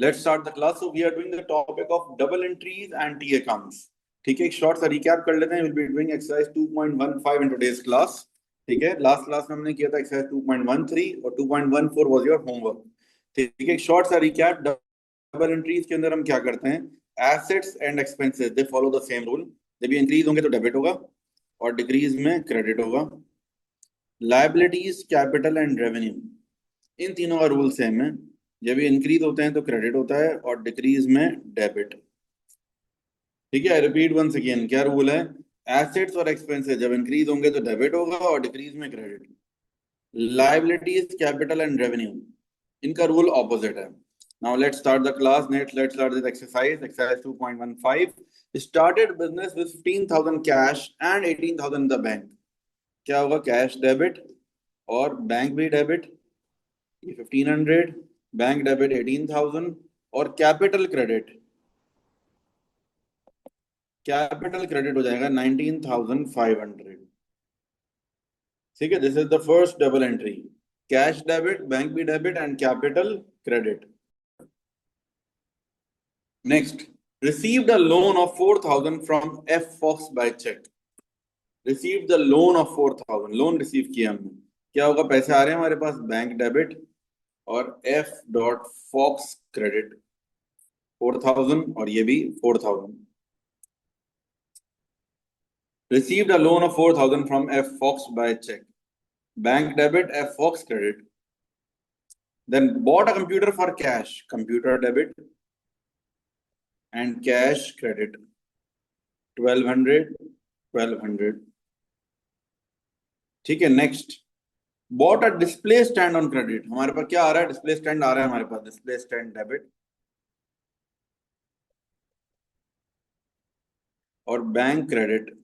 Let's start the class. So we are doing the topic of double entries and T accounts. ठीक है, एक short सा recap कर लेते हैं. We'll be doing exercise 2.15 in today's class. ठीक है, लास्ट क्लास में हमने किया था exercise 2.13 और 2.14 was your homework. ठीक है, एक शॉर्ट सा रिकैप. डबल एंट्रीज के अंदर हम क्या करते हैं? Assets and expenses they follow the same rule. जब ये इंक्रीज होंगे तो डेबिट होगा और डिक्रीज में क्रेडिट होगा. लायबिलिटीज, कैपिटल एंड रेवेन्यू, इन तीनों का रूल सेम है. जब ये इंक्रीज होते हैं तो क्रेडिट होता है और डिक्रीज में डेबिट. ठीक है, आई रिपीट वंस अगेन, क्या रूल है? एसेट्स और एक्सपेंसेस जब इंक्रीज होंगे तो डेबिट होगा और डिक्रीज में credit. Liabilities, capital and revenue, इनका रूल ऑपोजिट है. Now let's start the class. Let's start this exercise 2.15. Started business with 15,000 cash and 18,000 the bank. क्या होगा? कैश डेबिट और बैंक भी डेबिट. ये 1500, बैंक डेबिट 18,000 और कैपिटल क्रेडिट हो जाएगा 19,500. ठीक है, this is the first double entry. Cash debit, bank भी debit and capital credit. Next, received a loan of 4,000 from F Fox by cheque. Received the loan of 4,000, loan receive किया हमने. क्या होगा? पैसे आ रहे हैं हमारे पास, बैंक डेबिट और एफ डॉट फॉक्स क्रेडिट 4,000 और ये भी 4,000. Received a loan of 4,000 from F Fox by check. Bank debit, F Fox credit. Then bought a computer for cash. Computer debit and cash credit. 1,200, 1,200. ठीक है, next. Bought a display stand on credit. हमारे पास क्या आ रहा है? Display stand आ रहा है हमारे पास. डिस्प्ले स्टैंड डेबिट और बैंक क्रेडिट.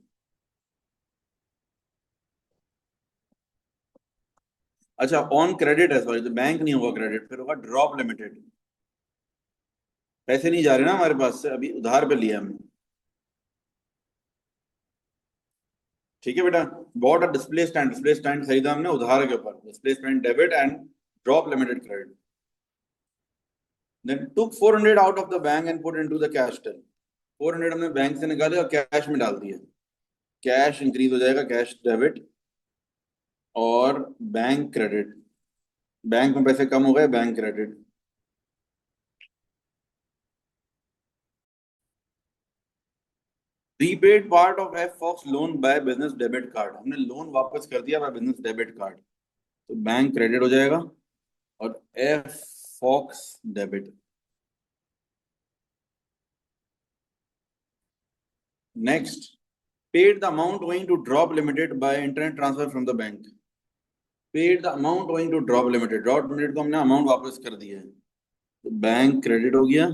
अच्छा, ऑन क्रेडिट है, सॉरी, तो बैंक नहीं होगा क्रेडिट, फिर होगा ड्रॉप लिमिटेड. पैसे नहीं जा रहे ना हमारे पास से, अभी उधार पे लिया हमने. ठीक है बेटा, बॉट अ डिस्प्ले स्टैंड खरीदा हमने उधार के ऊपर. Display stand debit and drop limited credit. Then took 400 out of the bank and put into the cash till. 400 हमने बैंक से निकाले और कैश में डाल दिया. कैश इंक्रीज हो जाएगा, कैश डेबिट और बैंक क्रेडिट. बैंक में पैसे कम हो गए, bank credit. Repaid part of F Fox loan by business debit card. हमने लोन वापस कर दिया बाय बिजनेस डेबिट कार्ड, तो बैंक क्रेडिट हो जाएगा और F Fox debit. Next, paid the amount owing to drop limited by internet transfer from the bank. Paid the amount owing to drop limited. drop limited को हमने amount वापस कर दिया है, तो बैंक क्रेडिट हो गया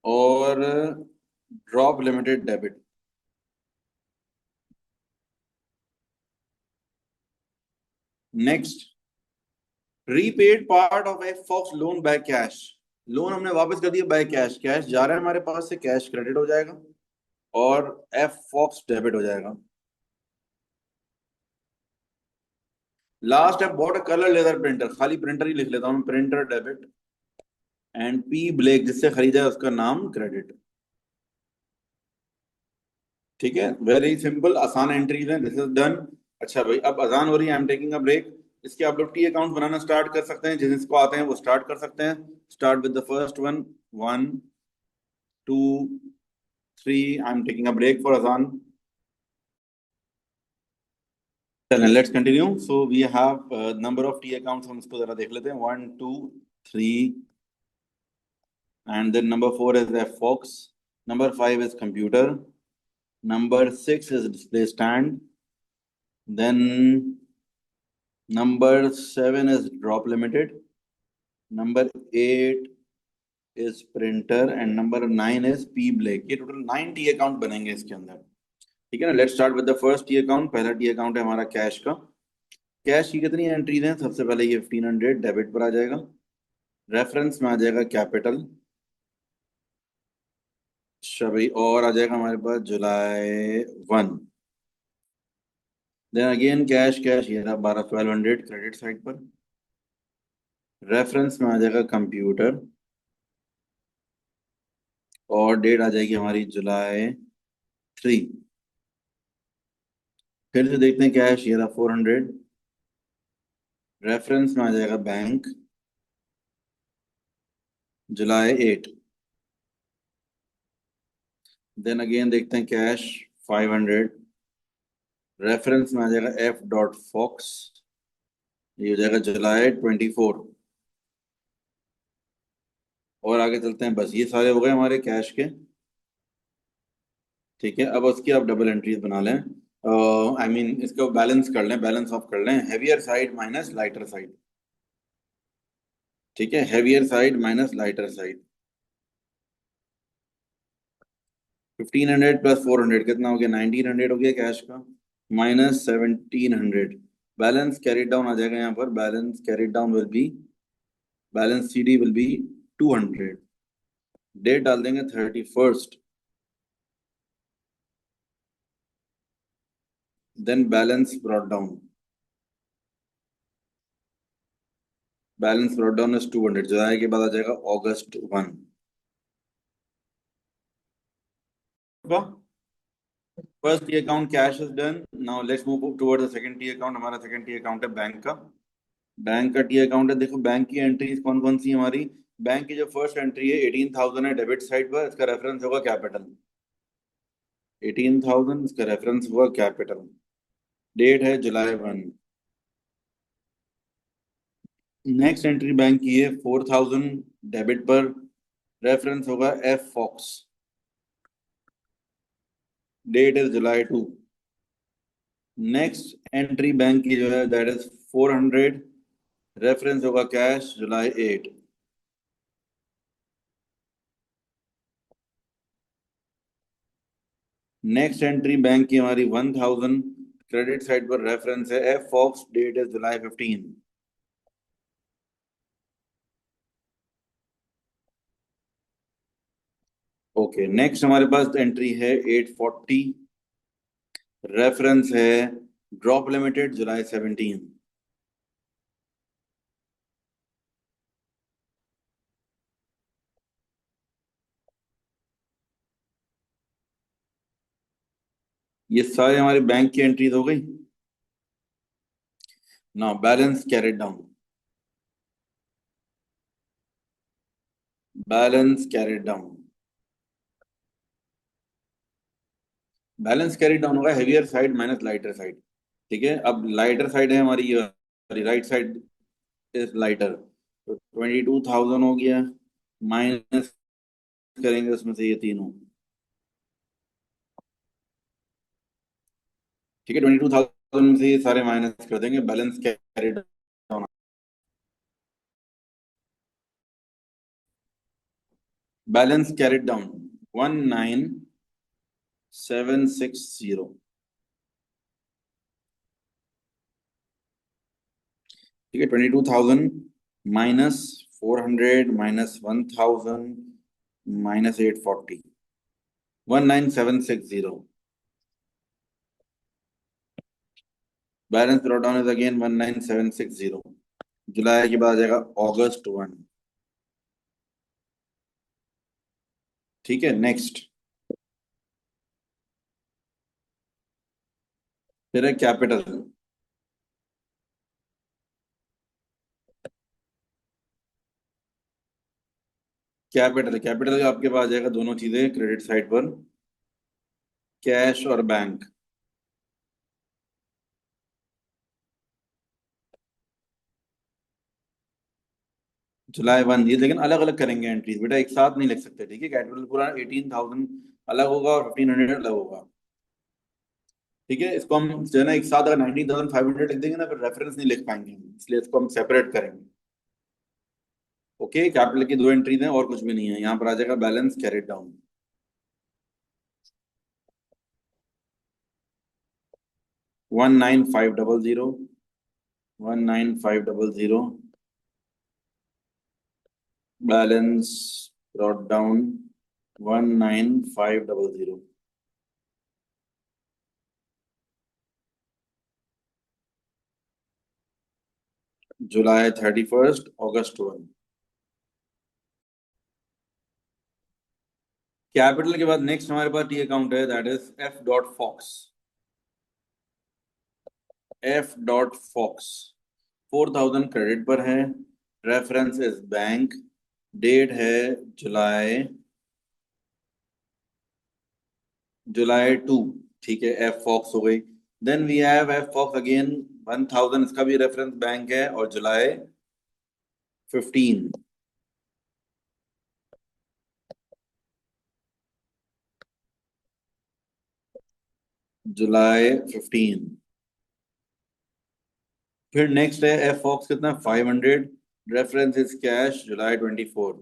और drop limited debit. Next, repaid part of a Fox loan by cash. Loan हमने वापस कर दिया बाय कैश. कैश जा रहा है हमारे पास से, कैश क्रेडिट हो जाएगा और एफ फॉक्स डेबिट हो जाएगा. लास्ट है bought a colour leather printer. खाली प्रिंटर ही लिख लेता हूँ, printer debit and P Blake, जिससे खरीदा है उसका नाम क्रेडिट. ठीक है, वेरी सिंपल, आसान एंट्रीज हैं. This is done. अच्छा भाई, अब अजान हो रही है, I am taking a break. इसके आप लोग टी अकाउंट बनाना स्टार्ट कर सकते हैं. जिसको आते हैं वो स्टार्ट कर सकते हैं. Start with the first one. 1, 2, 3. I am taking a break for अजान. चलें, let's continue. So we have number of T accounts, हम इसको जरा देख लेते हैं. 1, 2, 3 and then number 4 is F Fox. Number 5 is computer. Number 6 is display stand. Then number 7 is drop limited. Number 8 is printer and number 9 is P Blake. ये total 9 T account बनेंगे इसके अंदर. ठीक है ना. Let's start with the first T account. पहला T account है हमारा कैश का. कैश की कितनी एंट्रीज हैं? सबसे पहले ये 1500 डेबिट पर आ जाएगा. रेफरेंस में आ जाएगा कैपिटल. भाई, और आ जाएगा हमारे पास जुलाई 1. देन अगेन कैश ये रहा 1200 क्रेडिट साइड पर. रेफरेंस में आ जाएगा कंप्यूटर. और डेट आ जाएगी हमारी July 3। फिर से देखते हैं कैश, ये था 400। रेफरेंस में आ जाएगा बैंक, July 8। देन अगेन देखते हैं कैश 500। रेफरेंस में आ जाएगा F.Fox, ये हो जाएगा July 24। और आगे चलते हैं, बस ये सारे हो गए हमारे कैश के। ठीक है, अब उसकी आप डबल एंट्रीज बना लें। आई मीन इसको बैलेंस कर लें, बैलेंस ऑफ कर लें, heavier side minus lighter side. ठीक है, heavier side minus lighter side. 1500 plus 400 कितना हो गया? 1900 हो गया कैश का, माइनस 1700। बैलेंस कैरी डाउन आ जाएगा यहाँ पर, balance carry down will be, balance CD will be 200। Date डाल देंगे 31st। Then balance brought down, balance brought down is 200। जुलाई के बाद आ जाएगा August 1 का। First T account cash is done. Now let's move toward the second T account. हमारा second T account है बैंक का। बैंक का टी अकाउंट है। देखो बैंक की एंट्रीज कौन कौन सी हमारी। बैंक की जो फर्स्ट एंट्री है 18,000 है डेबिट साइड पर, इसका रेफरेंस होगा कैपिटल। 18,000 इसका रेफरेंस होगा कैपिटल। डेट है July 1। नेक्स्ट एंट्री बैंक की है 4,000 डेबिट पर, रेफरेंस होगा F.Fox। Date is July 2। Next entry bank की जो है दैट इज 400, रेफरेंस होगा cash July 8। Next entry bank की हमारी 1,000 क्रेडिट साइड पर, रेफरेंस है F.Fox। Date is July 15। Okay, next हमारे पास एंट्री है 840, रेफरेंस है ड्रॉप लिमिटेड July 17। ये सारे हमारे बैंक की एंट्रीज हो गई। Now balance carried down, balance carried down, balance carried down होगा heavier side minus lighter side. ठीक है, अब लाइटर साइड है हमारी, ये राइट साइड इज लाइटर, तो 22,000 हो गया, माइनस करेंगे उसमें से ये तीनों। ठीक है, 22,000 में से ये सारे माइनस कर देंगे, balance carried down, balance carried down 19,760। ठीक है, 22,000 minus 400 minus 1,000 minus 840, 19,760। Balance brought down is again 19,760। जुलाई के बाद आ जाएगा August 1। ठीक है, नेक्स्ट फिर है कैपिटल। कैपिटल, कैपिटल का आपके पास आ जाएगा दोनों चीजें क्रेडिट साइड पर, कैश और बैंक। July 1, ये लेकिन अलग अलग करेंगे एंट्रीज बेटा, एक साथ नहीं लिख सकते। ठीक है, कैपिटल पूरा 18,000 अलग होगा और 1,500 अलग होगा। ठीक है, इसको हम जो है ना एक साथ अगर 19,500 लिख देंगे ना, फिर रेफरेंस नहीं लिख पाएंगे हम, इसलिए इसको हम सेपरेट करेंगे। ओके, कैपिटल की दो एंट्रीज हैं और कुछ भी नहीं है। यहाँ पर आ जाएगा balance carried down, 19,500, 19,500। Balance brought down 19,500। July 31, August 1। Capital के बाद नेक्स्ट हमारे पास टी अकाउंट है, that is F dot Fox. F dot Fox 4000 credit पर है, रेफरेंस इज बैंक, डेट है जुलाई जुलाई 2। ठीक है, एफ फॉक्स हो गई। Then we have F Fox again 1000, इसका भी रेफरेंस बैंक है और जुलाई 15। जुलाई 15। फिर नेक्स्ट है एफ फॉक्स कितना 500, reference is cash July 24।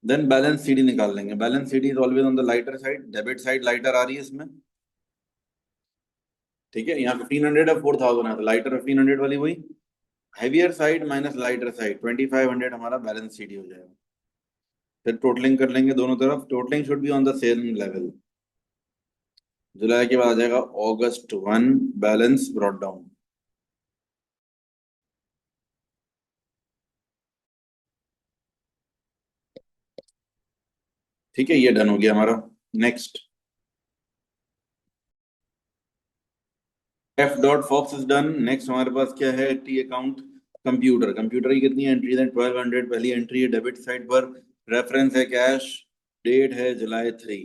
Then balance CD निकाल लेंगे। Balance CD is always on the lighter side, debit side lighter आ रही है इसमें। ठीक है, यहाँ 1500 है, 4000 है, तो लाइटर 1500 वाली वही, heavier side minus lighter side 2500 हमारा बैलेंस सीडी हो जाएगा। फिर टोटलिंग कर लेंगे दोनों तरफ, totalling should be on the same level. जुलाई के बाद आ जाएगा August 1 बैलेंस ब्रॉट डाउन। ठीक है, ये डन हो गया हमारा। Next F dot Fox is done. Next हमारे पास क्या है, टी अकाउंट कंप्यूटर। कंप्यूटर की कितनी एंट्री है, 1200 पहली एंट्री है डेबिट साइड पर, रेफरेंस है कैश, डेट है जुलाई 3।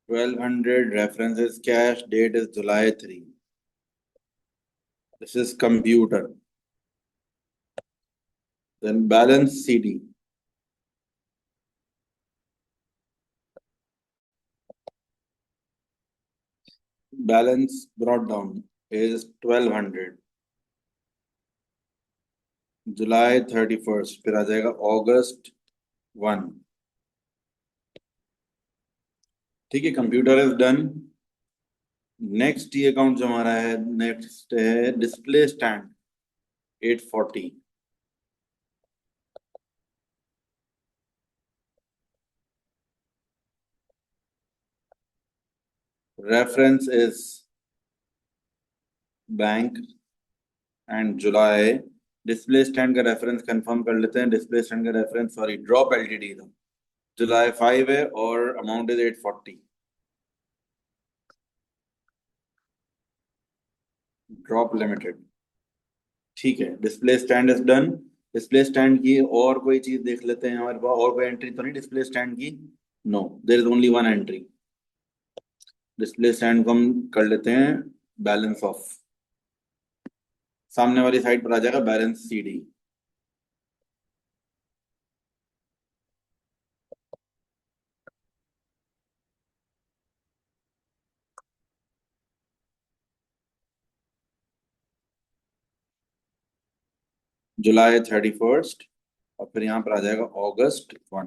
1200 reference is cash, date is July 3। This is computer. Then balance CD, balance brought down is 1200 July 31। फिर आ जाएगा August 1। ठीक है, कंप्यूटर इज डन। नेक्स्ट ये अकाउंट जो हमारा है, नेक्स्ट है display stand 840। Reference is bank and July. Display stand का रेफरेंस कंफर्म कर लेते हैं। डिस्प्ले स्टैंड का रेफरेंस, सॉरी, ड्रॉप एलटीडी था, जुलाई 5 है और अमाउंट इज 840। Drop limited. ठीक है, display stand is done. Display stand की और कोई चीज देख लेते हैं, हमारे पास और कोई एंट्री तो नहीं डिस्प्ले स्टैंड की। No, there is only one entry. Display stand को हम कर लेते हैं बैलेंस ऑफ। सामने वाली साइड पर आ जाएगा बैलेंस सीडी। जुलाई 31 और फिर यहाँ पर आ जाएगा August 1।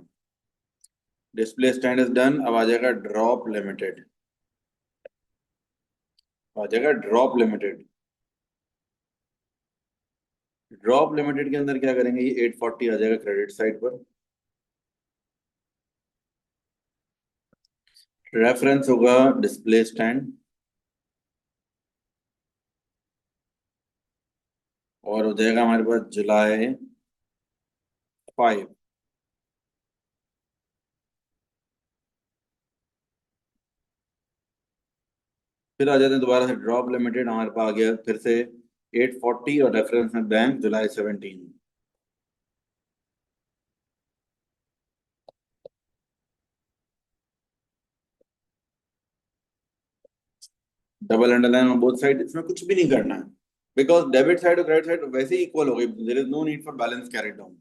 Display stand is done. अब आ जाएगा ड्रॉप लिमिटेड। आ जाएगा ड्रॉप लिमिटेड। ड्रॉप लिमिटेड के अंदर क्या करेंगे, ये 840 आ जाएगा क्रेडिट साइड पर। रेफरेंस होगा डिस्प्ले स्टैंड और हो जाएगा हमारे पास July 5। फिर आ जाते हैं दोबारा से ड्रॉप लिमिटेड, हमारे पास आ गया फिर से 840 और रेफरेंस में bank July 17। Double underline on both side, इसमें कुछ भी नहीं करना है बिकॉज डेबिट साइड और क्रेडिट साइड वैसे ही इक्वल हो गई, there is no need for balance carry down.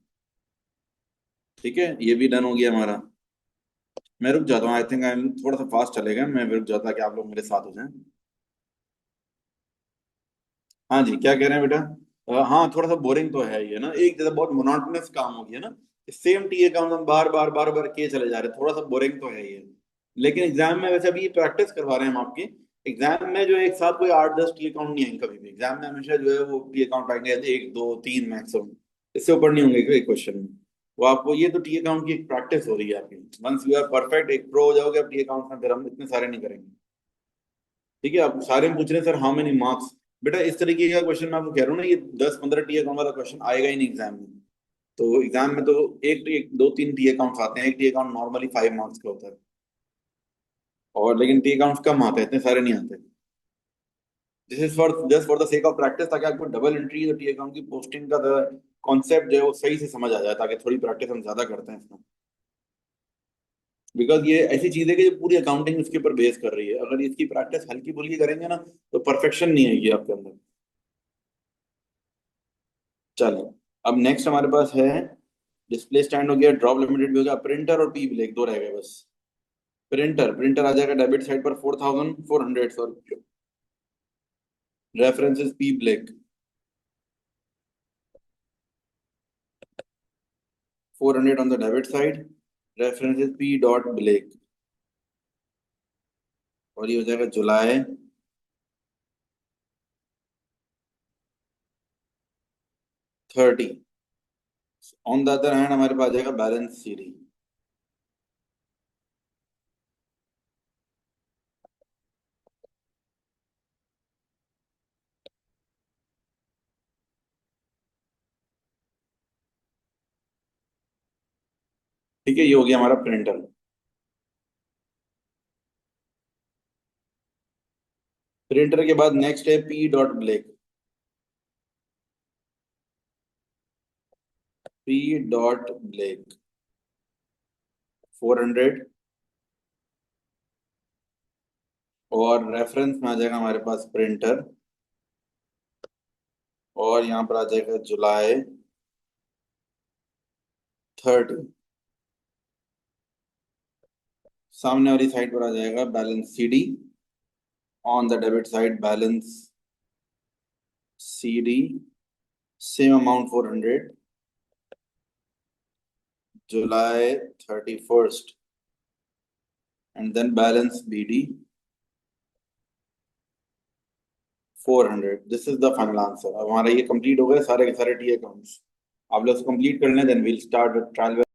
ठीक है, ये भी डन हो गया हमारा। मैं रुक जाता हूँ, आई थिंक आई एम थोड़ा सा फास्ट चलेगा, मैं रुक जाता कि आप लोग मेरे साथ हो जाएं। हाँ जी, क्या कह रहे हैं बेटा? हाँ, थोड़ा सा बोरिंग तो है ये ना, एक जैसा बहुत मोनोटोनस काम हो गया ना, सेम टी अकाउंट हम बार बार किए चले जा रहे हैं, थोड़ा सा बोरिंग तो है ये। लेकिन एग्जाम में वैसे अभी ये प्रैक्टिस करवा रहे हैं हम आपकी। एग्जाम में जो एक साथ कोई 8-10 टी अकाउंट नहीं आएंगे कभी भी एग्जाम में, हमेशा जो है वो टी अकाउंट आएंगे 1 2 3 मैक्सिमम, इससे ऊपर नहीं होंगे एक क्वेश्चन में। वो आपको ये तो टी अकाउंट की एक प्रैक्टिस हो रही है आपकी, वंस यू आर परफेक्ट एक प्रो हो जाओगे आप टी अकाउंट में, फिर हम इतने सारे नहीं करेंगे। ठीक है, आप सारे में पूछ रहे हैं सर हाउ मेनी मार्क्स, बेटा इस तरीके का क्वेश्चन मैं आपको कह रहा हूँ ना, ये 10-15 टी अकाउंट वाला क्वेश्चन आएगा ही नहीं एग्जाम में। तो एग्जाम में तो एक 2-3 टी अकाउंट्स आते हैं, एक टी अकाउंट नॉर्मली 5 मार्क्स का होता है। और लेकिन टी अकाउंट्स कम आते हैं, इतने सारे नहीं आते। This is for just for the sake of practice, ताकि आपको डबल एंट्री और टी अकाउंट की पोस्टिंग का कॉन्सेप्ट जो है वो सही से समझ आ जाए, ताकि थोड़ी प्रैक्टिस हम ज्यादा करते हैं इसमें। बिकॉज ये ऐसी चीज है कि जो पूरी अकाउंटिंग इसके ऊपर बेस कर रही है, अगर इसकी प्रैक्टिस हल्की फुल्की करेंगे ना तो परफेक्शन नहीं आएगी आपके अंदर। चलो, अब नेक्स्ट हमारे पास है डिस्प्ले स्टैंड हो गया, ड्रॉप लिमिटेड भी हो गया, प्रिंटर और पी ब्लैक दो रह गए बस। प्रिंटर प्रिंटर आ जाएगा डेबिट साइड पर 4400, sorry, reference is P black, 400 on the debit side, reference is P dot Blake, और ये हो जाएगा जुलाई 30। ऑन द अदर हैंड हमारे पास आ जाएगा बैलेंस सीडी। ठीक है, ये हो गया हमारा प्रिंटर। प्रिंटर के बाद नेक्स्ट है P dot black, P dot black 400, और रेफरेंस में आ जाएगा हमारे पास प्रिंटर, और यहाँ पर आ जाएगा जुलाई 30। सामने वाली साइड पर आ जाएगा balance CD, on the debit side balance CD, same amount 400, July 31st, and then balance BD 400। This is the final answer. अब हमारा ये कंप्लीट हो गए सारे के सारे टी अकाउंट्स। आप लोग कंप्लीट कर लें, then we'll start with trial balance.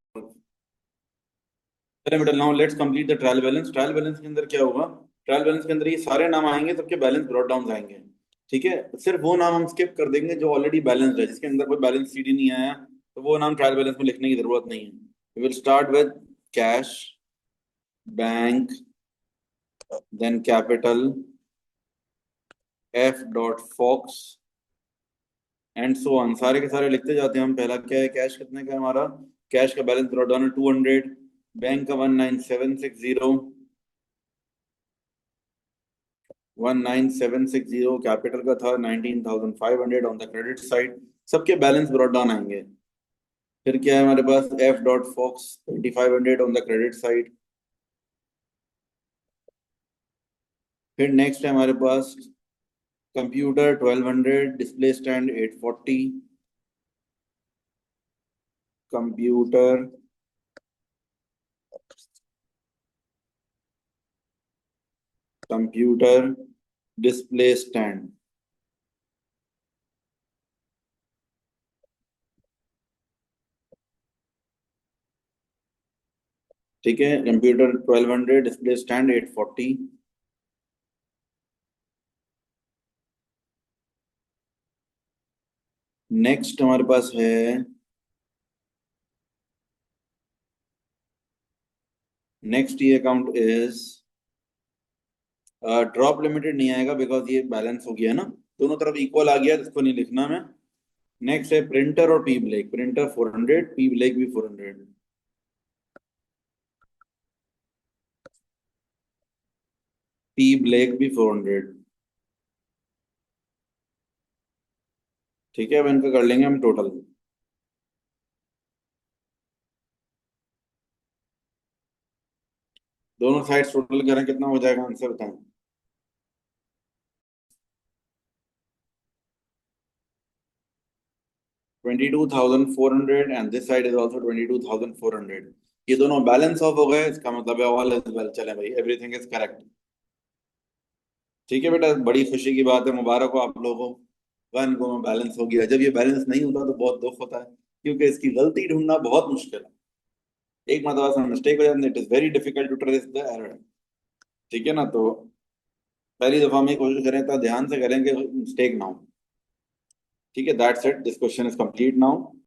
चलिए बेटा, now let's complete the trial balance. Trial balance के अंदर क्या होगा? ट्रायल बैलेंस के अंदर ये सारे नाम आएंगे, सबके बैलेंस ब्रॉट डाउन आएंगे। ठीक है, सिर्फ वो नाम हम स्किप कर देंगे जो ऑलरेडी बैलेंस्ड है, जिसके अंदर कोई बैलेंस सीडी नहीं आया, तो वो नाम ट्रायल बैलेंस में लिखने की जरूरत नहीं है। Will start with cash, bank, then capital, F dot Fox, and so on, सारे के सारे लिखते जाते हैं हम। पहला क्या है? कैश कितने का है हमारा? कैश का बैलेंस ब्रॉट डाउन है 200, बैंक का 19760, 19760, कैपिटल का था 19,500 ऑन द क्रेडिट साइड। सबके बैलेंस ब्रॉट डाउन आएंगे। फिर क्या है हमारे पास? F dot fox 2500 on the credit side. फिर नेक्स्ट है हमारे पास computer 1200, display stand 840, computer, computer, display stand. ठीक है, कंप्यूटर 1200, डिस्प्ले स्टैंड 840। नेक्स्ट हमारे पास है नेक्स्ट ये अकाउंट इज ड्रॉप लिमिटेड, नहीं आएगा बिकॉज ये बैलेंस हो गया है ना, दोनों तरफ इक्वल आ गया, इसको नहीं लिखना मैं। नेक्स्ट है प्रिंटर और P black, printer 400, P black भी 400, पी ब्लैक भी 400। ठीक है, अब इनका कर लेंगे हम टोटल। दोनों साइड टोटल करें कितना हो जाएगा? आंसर बताएं। 22,400, and this side is also 22,400। ये दोनों बैलेंस ऑफ हो गए, इसका मतलब है ऑल इज वेल। चले भाई, एवरीथिंग इज करेक्ट। ठीक है बेटा, बड़ी खुशी की बात है, मुबारक हो आप लोगों को। वन को बैलेंस हो गया। जब ये बैलेंस नहीं होता तो बहुत दुख होता है, क्योंकि इसकी गलती ढूंढना बहुत मुश्किल है। एक मतलब मिस्टेक हो जाए, it is very difficult to trace the error. ठीक है ना? तो पहली दफा में कोशिश करें तो ध्यान से करें कि मिस्टेक ना हो। ठीक है, that's it, this question is complete now.